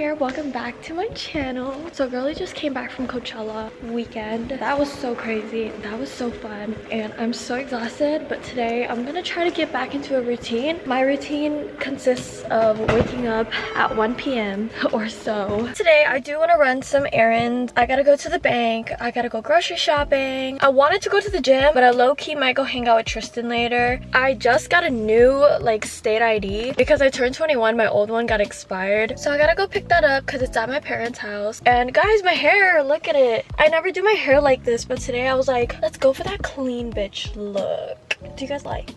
there, welcome back to my channel. So girlie just came back from Coachella weekend. That was so crazy, that was so fun, and I'm so exhausted. But today I'm gonna try to get back into a routine. My routine consists of waking up at 1 p.m. or so. Today I do want to run some errands. I gotta go to the bank, I gotta go grocery shopping. I wanted to go to the gym, but I low-key might go hang out with Tristan later. I just got a new state ID because I turned 21. My old one got expired, so I gotta go pick that up because it's at my parents' house. And guys, my hair, look at it. I never do my hair like this, but today I was like, let's go for that clean bitch look. Do you guys like?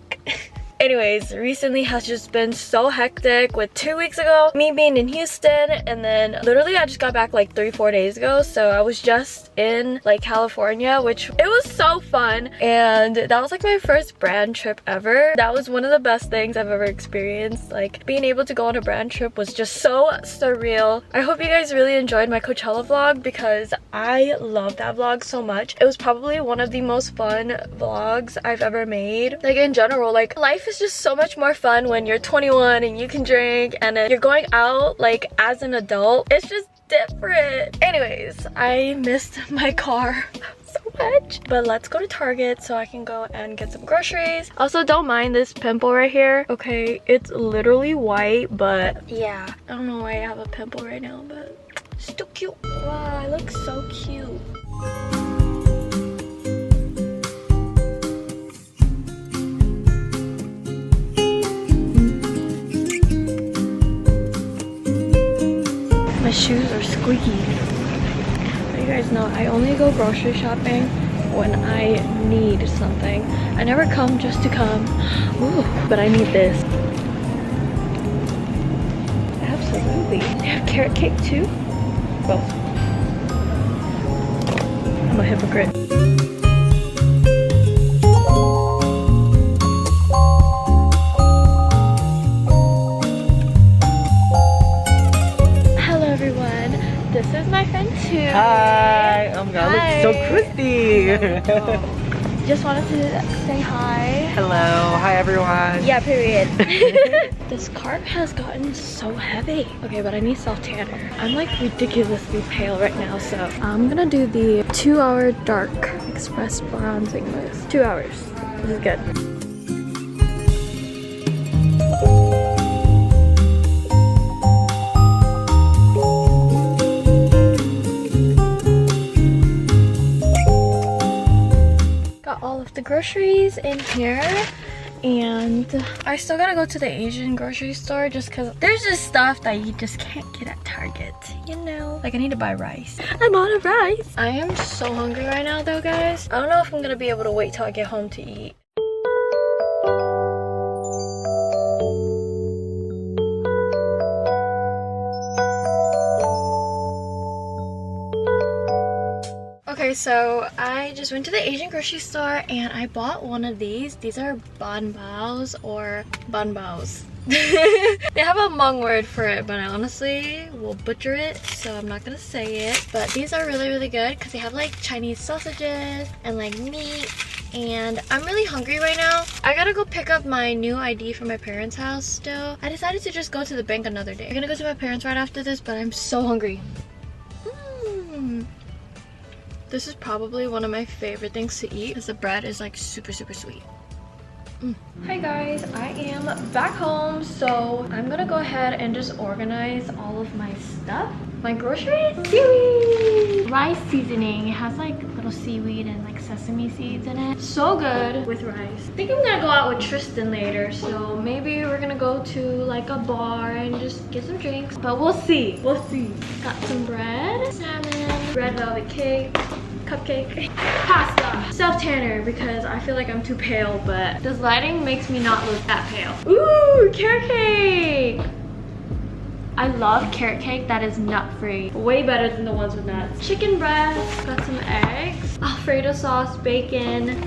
Anyways, recently has just been so hectic with 2 weeks ago, me being in Houston, and then literally I just got back like 3-4 days ago. So I was just in California, which it was so fun. And that was like my first brand trip ever. That was one of the best things I've ever experienced. Like being able to go on a brand trip was just so surreal. I hope you guys really enjoyed my Coachella vlog because I love that vlog so much. It was probably one of the most fun vlogs I've ever made. Like in general, like life is just so much more fun when you're 21 and you can drink and then you're going out like as an adult. It's just different. Anyways, I missed my car so much, but let's go to Target so I can go and get some groceries. Also, don't mind this pimple right here, okay? It's literally white, but yeah, I don't know why I have a pimple right now, but it's still cute. Wow, I look so cute. My shoes are squeaky. You guys know I only go grocery shopping when I need something. I never come just to come. Ooh, but I need this. Absolutely. They have carrot cake too? Both. I'm a hypocrite. This is my friend too. Hi! Oh my god, I look so crispy! Just wanted to say hi. Hello, hi everyone. Yeah, period. This cart has gotten so heavy. Okay, but I need self-tanner. I'm like ridiculously pale right now, so I'm gonna do the 2-hour dark express bronzing mousse. 2 hours. This is good. The groceries in here, and I still gotta go to the Asian grocery store just because there's just stuff that you just can't get at Target, you know? Like I need to buy rice. I'm out of rice. I am so hungry right now though, guys. I don't know if I'm gonna be able to wait till I get home to eat. Okay, so I just went to the Asian grocery store and I bought one of these. These are banh baos or banh baos. They have a Hmong word for it, but I honestly will butcher it, so I'm not gonna say it. But these are really, really good because they have like Chinese sausages and like meat. And I'm really hungry right now. I gotta go pick up my new ID from my parents' house still. I decided to just go to the bank another day. I'm gonna go to my parents right after this, but I'm so hungry. This is probably one of my favorite things to eat because the bread is like super, super sweet. Hi guys, I am back home, so I'm gonna go ahead and just organize all of my stuff. My groceries? Seaweed! Rice seasoning. It has like little seaweed and like sesame seeds in it. So good with rice. I think I'm gonna go out with Tristan later, so maybe we're gonna go to like a bar and just get some drinks. But we'll see. We'll see. Got some bread, salmon, red velvet cake, cupcake, pasta, self-tanner because I feel like I'm too pale, but this lighting makes me not look that pale. Ooh, carrot cake! I love carrot cake that is nut-free. Way better than the ones with nuts. Chicken breast, got some eggs, Alfredo sauce, bacon.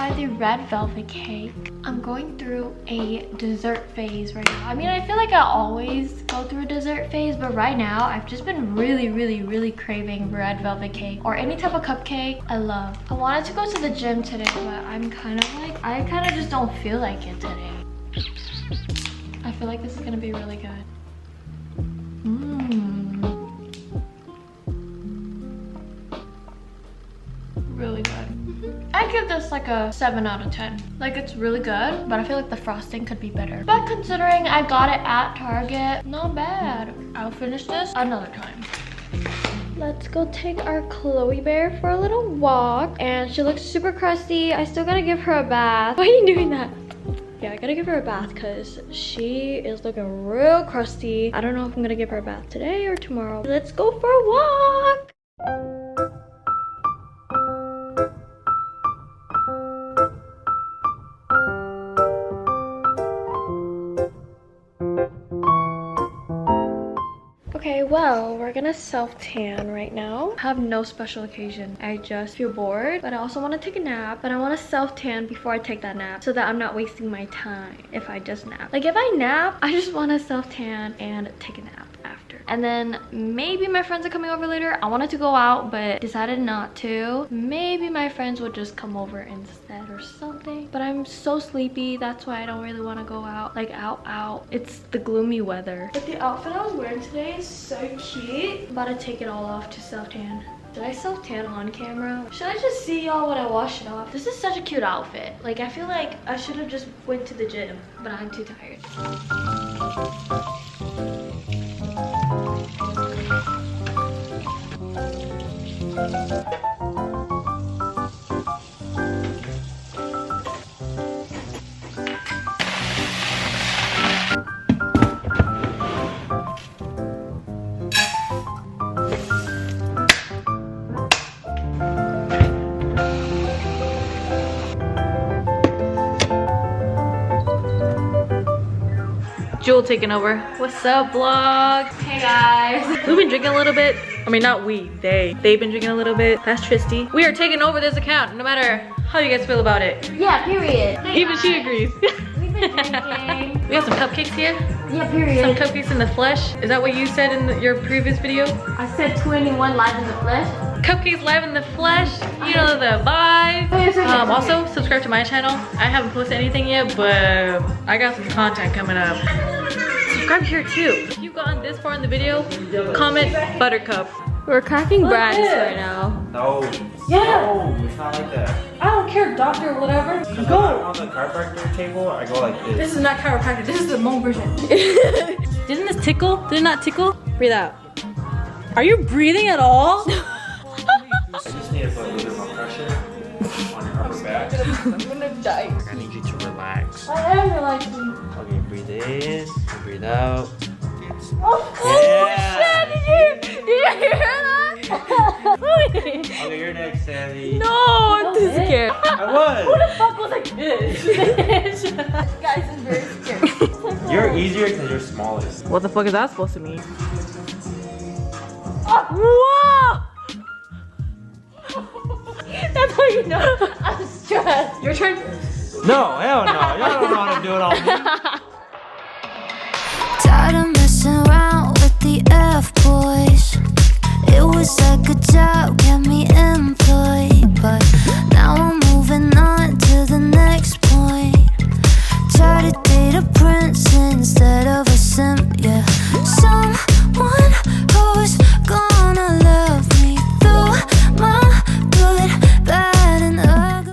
try the red velvet cake. I'm going through a dessert phase right now. I mean, I feel like I always go through a dessert phase, but right now I've just been really craving red velvet cake or any type of cupcake. I love. I wanted to go to the gym today, but I'm kind of like, I kind of just don't feel like it today. I feel like this is gonna be really good. Really good. I give this like a 7 out of 10. Like, it's really good, but I feel like the frosting could be better. But considering I got it at Target, not bad. I'll finish this another time. Let's go take our Chloe bear for a little walk. And she looks super crusty. I still gotta give her a bath. Why are you doing that? Yeah, I gotta give her a bath because she is looking real crusty. I don't know if I'm gonna give her a bath today or tomorrow. Let's go for a walk. Okay, well, we're gonna self-tan right now. I have no special occasion. I just feel bored, but I also want to take a nap. But I want to self-tan before I take that nap so that I'm not wasting my time if I just nap. Like, if I nap, I just want to self-tan and take a nap after. And then maybe my friends are coming over later. I wanted to go out, but decided not to. Maybe my friends would just come over instead or something. But I'm so sleepy. That's why I don't really want to go out. Like, out. It's the gloomy weather. But the outfit I was wearing today is so cute. I'm about to take it all off to self-tan. Did I self-tan on camera? Should I just see y'all when I wash it off? This is such a cute outfit. Like, I feel like I should have just went to the gym, but I'm too tired. Jewel taking over. What's up, vlog? Hey guys. We've been drinking a little bit. I mean, not we, they've been drinking a little bit. That's Tristy. We are taking over this account, no matter how you guys feel about it. Yeah, period. Hey Even guys. she agrees. We've been drinking. We got some cupcakes here. Yeah, period. Some cupcakes in the flesh. Is that what you said in your previous video? I said 21 live in the flesh. Cupcakes live in the flesh. You know the vibe. Also, subscribe to my channel. I haven't posted anything yet, but I got some content coming up. Subscribe here too. If you've gotten this far in the video, comment Buttercup. We're cracking brands right now. No. Yeah. No, it's not like that. I don't care, doctor or whatever. Because Go. when I'm on the chiropractor table, I go like this. This is not chiropractic. This is the Hmong version. Didn't this tickle? Did it not tickle? Breathe out. Are you breathing at all? You just need to put a little bit more pressure on your upper back. I'm gonna die. I need you to relax. I am relaxing. Okay, breathe in, breathe out. Oh, shit! Did you hear that? Okay, you're next, Sandy. No, I'm too scared. I was. Who the fuck was like this? Guys, is very scary. You're easier because you're smallest. What the fuck is that supposed to mean? Whoa! That's how you know I'm stressed. Your turn. No, hell no. Y'all don't know how to do it on me.